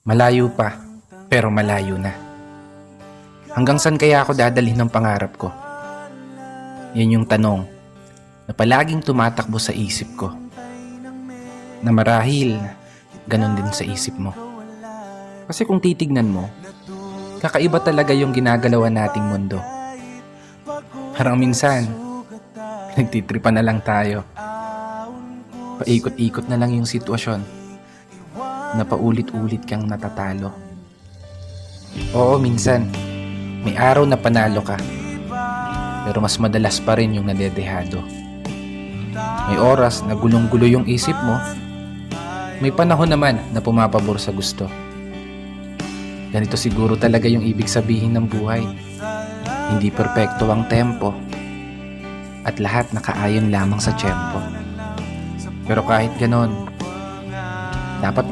Malayo pa, pero malayo na. Hanggang saan kaya ako dadalhin ng pangarap ko? Yan yung tanong na palaging tumatakbo sa isip ko. Na marahil, ganun din sa isip mo. Kasi kung titignan mo, kakaiba talaga yung ginagalawan nating mundo. Parang minsan, nagtitripa na lang tayo. Paikot-ikot na lang yung sitwasyon na paulit-ulit kang natatalo. Oo, minsan, may araw na panalo ka, pero mas madalas pa rin yung nadedehado. May oras na gulong-gulo yung isip mo, may panahon naman na pumapabor sa gusto. Ganito siguro talaga yung ibig sabihin ng buhay. Hindi perpekto ang tempo, at lahat nakaayon lamang sa tiyempo. Pero kahit ganon, dapat